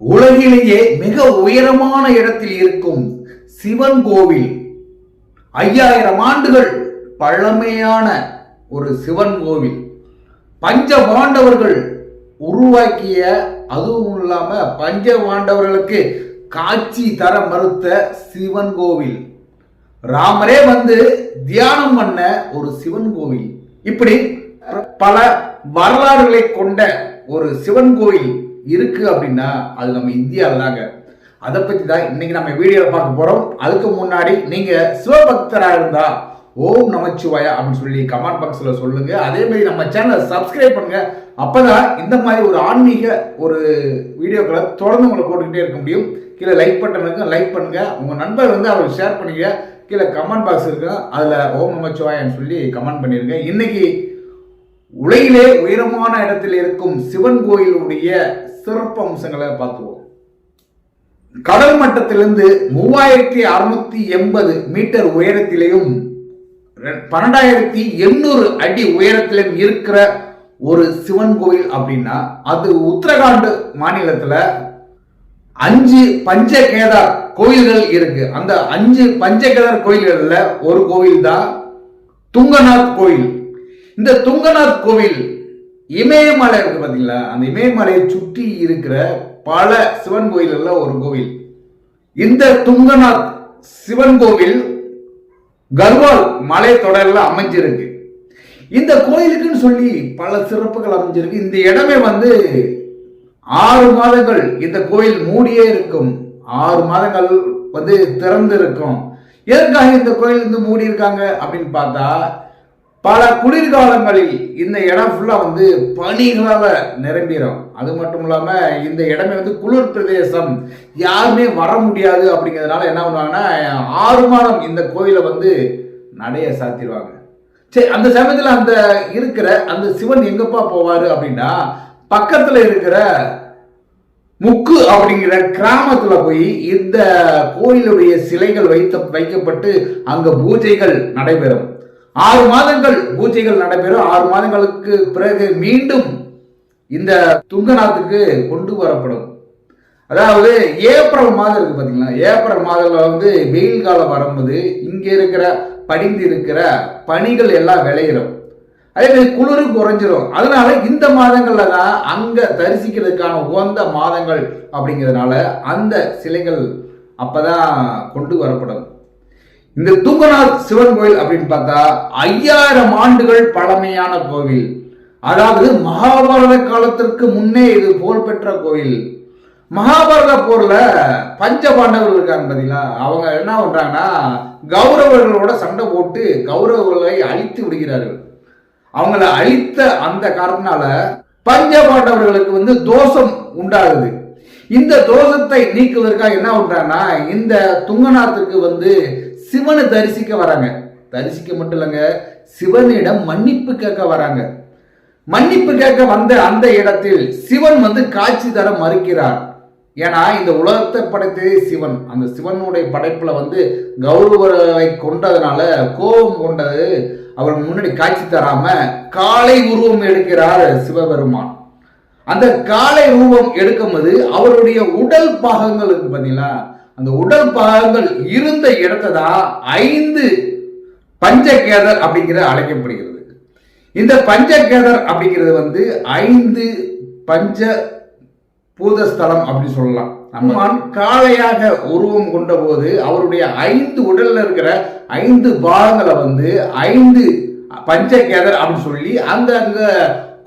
உலகிலேயே மிக உயரமான இடத்தில் இருக்கும் சிவன் கோவில் 5000 ஆண்டுகள் பழமையான ஒரு சிவன் கோவில். பஞ்ச பாண்டவர்கள் உருவாக்கிய, அதுவும் இல்லாம பஞ்ச பாண்டவர்களுக்கு காட்சி தர மறுத்த சிவன் கோவில். ராமரே வந்து தியானம் பண்ண ஒரு சிவன் கோவில். இப்படி பல வரலாறுகளை கொண்ட ஒரு சிவன் கோவில் இருக்கு அப்படின்னா அது நம்ம இந்தியாவில் தாங்க. அதை பத்தி தான் இன்னைக்கு நம்ம வீடியோவில் பார்க்க போறோம். அதுக்கு முன்னாடி நீங்க சிவபக்தரா இருந்தா ஓம் நமச்சிவாயா அப்படின்னு சொல்லி கமெண்ட் பாக்ஸ்ல சொல்லுங்க. அதே மாதிரி நம்ம சேனலை சப்ஸ்கிரைப் பண்ணுங்க. அப்பதான் இந்த மாதிரி ஒரு ஆன்மீக ஒரு வீடியோக்களை தொடர்ந்து உங்களை போட்டுக்கிட்டே இருக்க முடியும். கீழே லைக் பட்டன் இருக்கு, லைக் பண்ணுங்க. உங்க நண்பர் வந்து அவருக்கு ஷேர் பண்ணுங்க. கீழே கமெண்ட் பாக்ஸ் இருக்கு, அதுல ஓம் நமச்சிவாயான்னு சொல்லி கமெண்ட் பண்ணிருங்க. இன்னைக்கு உலகிலே உயரமான இடத்தில் இருக்கும் சிவன் கோயிலுடைய சிறப்பு அம்சங்களை பார்த்துவோம். கடல் மட்டத்திலிருந்து 3680 மீட்டர் உயரத்திலேயும் 12800 அடி உயரத்திலும் இருக்கிற ஒரு சிவன் கோயில் அப்படின்னா அது உத்தரகாண்ட் மாநிலத்துல 5 பஞ்சகேதார் கோயில்கள் இருக்கு. அந்த 5 பஞ்சகேதார் கோயில்கள்ல ஒரு கோவில் தான் துங்கநாத் கோயில். இந்த துங்கநாத் கோவில் இமயமலை இருக்கு பாத்தீங்களா, அந்த இமயமலையை சுற்றி இருக்கிற பல சிவன் கோயில்கள்ல ஒரு கோவில். இந்த துங்கநாத் சிவன் கோவில் கர்வால் மலை தொடர்ல அமைஞ்சிருக்கு. இந்த கோயிலுக்குன்னு சொல்லி பல சிறப்புகள் அமைஞ்சிருக்கு. இந்த இடமே வந்து 6 மாதங்கள் இந்த கோயில் மூடியே இருக்கும். 6 மாதங்கள் வந்து திறந்து இருக்கும். எதற்காக இந்த கோயில் வந்து மூடி இருக்காங்க அப்படின்னு பார்த்தா, பல குளிர்காலங்களில் இந்த இடம் ஃபுல்லா வந்து பனிகளால நிரம்பிடும். அது மட்டும் இல்லாம இந்த இடமே வந்து குளிர் பிரதேசம், யாருமே வர முடியாது. அப்படிங்கிறதுனால என்ன பண்ணுவாங்கன்னா 6 மாதம் இந்த கோயிலை வந்து நடைய சாத்திடுவாங்க. சரி, அந்த சமயத்துல அந்த இருக்கிற அந்த சிவன் எங்கப்பா போவாரு அப்படின்னா, பக்கத்துல இருக்கிற முக்கு அப்படிங்கிற கிராமத்துல போய் இந்த கோயிலுடைய சிலைகள் வைக்கப்பட்டு அங்க பூஜைகள் நடைபெறும். 6 மாதங்கள் பூஜைகள் நடைபெறும். 6 மாதங்களுக்கு பிறகு மீண்டும் இந்த துங்கநாத்துக்கு கொண்டு வரப்படும். அதாவது ஏப்ரல் மாதம் இருக்கு பாத்தீங்களா, ஏப்ரல் மாதத்துல வந்து வெயில் காலம் வரும்போது இங்க இருக்கிற படிந்து இருக்கிற பனிகள் எல்லாம் விளையிடும். அதே மாதிரி குளிரு குறைஞ்சிரும். அதனால இந்த மாதங்கள்ல தான் அங்க தரிசிக்கிறதுக்கான உகந்த மாதங்கள். அப்படிங்கிறதுனால அந்த சிலைகள் அப்பதான் கொண்டு வரப்படும். இந்த துங்கநாத் சிவன் கோயில் அப்படின்னு பார்த்தா 5000 ஆண்டுகள் பழமையான கோவில். அதாவது மகாபாரத காலத்திற்கு முன்னே இது புகழ்பெற்ற கோவில். மகாபாரத போர்ல பஞ்ச பாண்டவர்கள் இருக்காங்க பாத்தீங்களா, அவங்க என்ன பண்றாங்கன்னா கௌரவர்களோட சண்டை போட்டு கௌரவர்களை அழித்து விடுகிறார்கள். அவங்கள அழித்த அந்த காரணத்தினால பஞ்ச பாண்டவர்களுக்கு வந்து தோஷம் உண்டாகுது. இந்த தோஷத்தை நீக்குவதற்காக என்ன பண்றாங்கன்னா இந்த துங்கநாத்துக்கு வந்து சிவனை தரிசிக்க வராங்க. தரிசிக்க மட்டும் இல்லைங்க, சிவனிடம் மன்னிப்பு கேட்க வராங்க. மன்னிப்பு கேட்க வந்த அந்த இடத்தில் சிவன் வந்து காட்சி தர மறுக்கிறார். ஏன்னா இந்த உலகத்தை படைத்ததே சிவன். அந்த சிவனுடைய படைப்புல வந்து கௌரவரை கொண்டதுனால கோபம் கொண்டது அவர் முன்னாடி காட்சி தராம காளை உருவம் எடுக்கிறார் சிவபெருமான். அந்த காளை உருவம் எடுக்கும்போது அவருடைய உடல் பாகங்கள் இருக்கு பாத்தீங்களா, அந்த உடல் பாகங்கள் இருந்த இடத்தை தான் 5 பஞ்சகேதர் அப்படிங்கிற அழைக்கப்படுகிறது. இந்த பஞ்சகேதர் அப்படிங்கிறது வந்து 5 பஞ்ச பூதஸ்தலம் அப்படி சொல்லலாம். நம்ம காளையாக உருவம் கொண்ட போது அவருடைய 5 உடல்ல இருக்கிற 5 பாகங்களை வந்து 5 பஞ்சகேதர் அப்படின்னு சொல்லி அங்க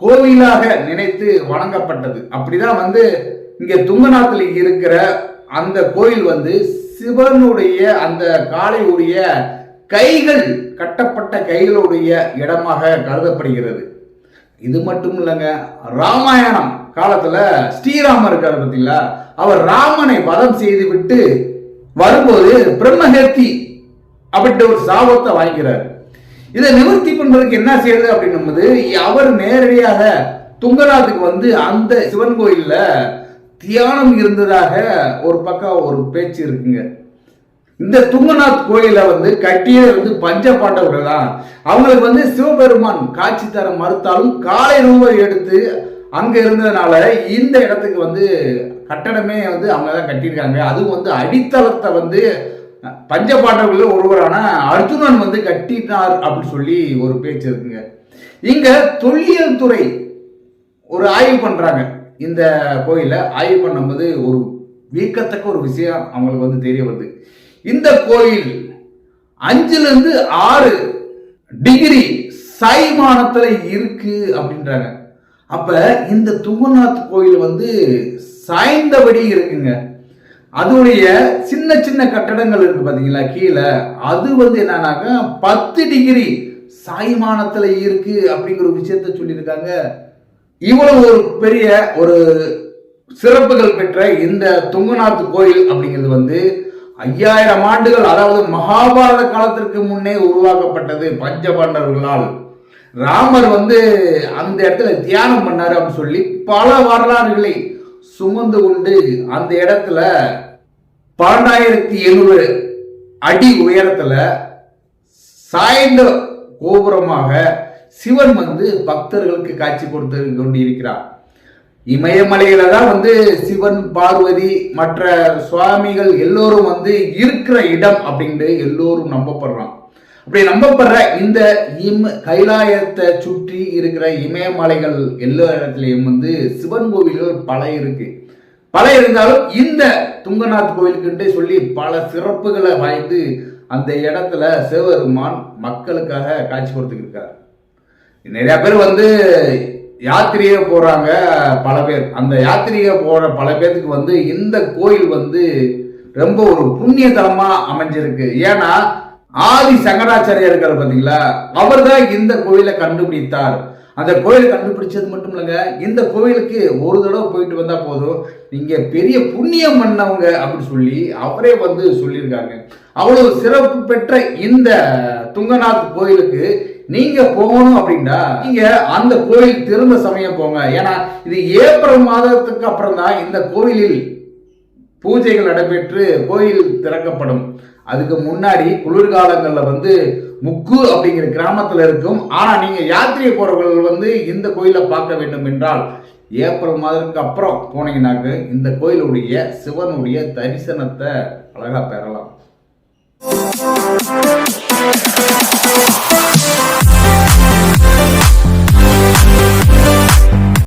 கோவிலாக நினைத்து வணங்கப்பட்டது. அப்படிதான் வந்து இங்க துங்கநாத்தில் இருக்கிற அந்த கோயில் வந்து சிவனுடைய அந்த காளையுடைய கைகள் கட்டப்பட்ட கைகளுடைய இடமாக கருதப்படுகிறது. இது மட்டும் இல்லைங்க, ராமாயணம் காலத்துல ஸ்ரீராமர் இருக்காரு பார்த்தீங்களா, அவர் ராமனை வதம் செய்து விட்டு வரும்போது பிரம்மஹத்தி அப்படின்ற ஒரு சாபத்தை வாங்கிறார். இதை நிவர்த்தி பண்றதுக்கு என்ன செய்யறது அப்படின்னும்போது அவர் நேரடியாக துங்கநாத்துக்கு வந்து அந்த சிவன் கோயில்ல தியானம் இருந்ததாக ஒரு பக்கம் ஒரு பேச்சு இருக்குங்க. இந்த துங்கநாத் கோயிலை வந்து கட்டியே வந்து பஞ்ச பாண்டவர்கள் தான். அவங்களுக்கு வந்து சிவபெருமான் காட்சி தர மறுத்தாலும் காளை ரூபம் எடுத்து அங்க இருந்ததுனால இந்த இடத்துக்கு வந்து கட்டடமே வந்து அவங்க தான் கட்டியிருக்காங்க. அதுவும் வந்து அடித்தளத்தை வந்து பஞ்சபாண்டவர்கள் ஒருவரான அர்ஜுனன் வந்து கட்டினார் அப்படின்னு சொல்லி ஒரு பேச்சு இருக்குங்க. இங்க தொல்லியல் துறை ஒரு ஆய்வு பண்றாங்க. இந்த கோயிலை ஆய்வு பண்ணும்போது ஒரு வியக்கத்தக்க ஒரு விஷயம் அவங்களுக்கு வந்து தெரிய வருது. இந்த கோயில் 5லிருந்து 6 டிகிரி சாய்மானத்துல இருக்கு அப்படின்றாங்க. அப்ப இந்த துங்கநாத் கோயில் வந்து சாய்ந்தபடி இருக்குங்க. அதோடைய சின்ன சின்ன கட்டடங்கள் இருக்கு பாத்தீங்களா கீழே, அது வந்து என்னன்னாக்கா 10 டிகிரி சாய்மானத்துல இருக்கு அப்படிங்கிற ஒரு விஷயத்த சொல்லியிருக்காங்க. இவ்வளவு ஒரு பெரிய ஒரு சிறப்புகள் பெற்ற இந்த துங்கநாத் கோயில் அப்படிங்கிறது வந்து 5000 ஆண்டுகள், அதாவது மகாபாரத காலத்திற்கு முன்னே உருவாக்கப்பட்டது பஞ்சபாண்டவர்களால். ராமர் வந்து அந்த இடத்துல தியானம் பண்ணாரு அப்படின்னு சொல்லி பல வரலாறுகளை சுமந்து கொண்டு அந்த இடத்துல 12700 அடி உயரத்துல சாய்ந்த கோபுரமாக சிவன் வந்து பக்தர்களுக்கு காட்சி கொடுத்து கொண்டிருக்கிறார். இமயமலையில தான் வந்து சிவன், பார்வதி, மற்ற சுவாமிகள் எல்லோரும் வந்து இருக்கிற இடம் அப்படின்னு எல்லோரும் நம்பப்படுறான். அப்படி நம்பப்படுற இந்த கைலாயத்தை சுற்றி இருக்கிற இமயமலைகள் எல்லா இடத்துலையும் வந்து சிவன் கோவில்கள் பல இருந்தாலும் இந்த துங்கநாத் கோவிலுக்குன்ட்டு சொல்லி பல சிறப்புகளை வாய்ந்து அந்த இடத்துல சிவபெருமான் மக்களுக்காக காட்சி கொடுத்துருக்காரு. நிறைய பேர் வந்து யாத்திரையை போறாங்க. பல பேர் அந்த யாத்திரையை போற பல பேருக்கு வந்து இந்த கோயில் வந்து ரொம்ப ஒரு புண்ணிய தலமா அமைஞ்சிருக்கு. ஏன்னா ஆதி சங்கராச்சாரியர்கள் பார்த்தீங்களா, அவர் தான் இந்த கோயிலை கண்டுபிடித்தார். அந்த கோயிலை கண்டுபிடிச்சது மட்டும் இல்லைங்க, இந்த கோயிலுக்கு ஒரு தடவை போயிட்டு வந்தா போதும், நீங்க பெரிய புண்ணியம் பண்ணவங்க அப்படின்னு சொல்லி அவரே வந்து சொல்லியிருக்காங்க. அவ்வளவு சிறப்பு பெற்ற இந்த துங்கநாத் கோயிலுக்கு நீங்க போகணும் அப்படின்னா நீங்க அந்த கோயில் திறந்த சமயம் போங்க. ஏன்னா இது ஏப்ரல் மாதத்துக்கு அப்புறம் தான் இந்த கோயிலில் பூஜைகள் நடைபெற்று கோயில் திறக்கப்படும். அதுக்கு முன்னாடி குளிர்காலங்கள்ல வந்து முக்கு அப்படிங்கிற கிராமத்துல இருக்கும். ஆனா நீங்க யாத்திரை போறவர்கள் வந்து இந்த கோயிலை பார்க்க வேண்டும் என்றால் ஏப்ரல் மாதத்துக்கு அப்புறம் போனீங்கன்னாக்க இந்த கோயிலுடைய சிவனுடைய தரிசனத்தை அழகா பெறலாம்.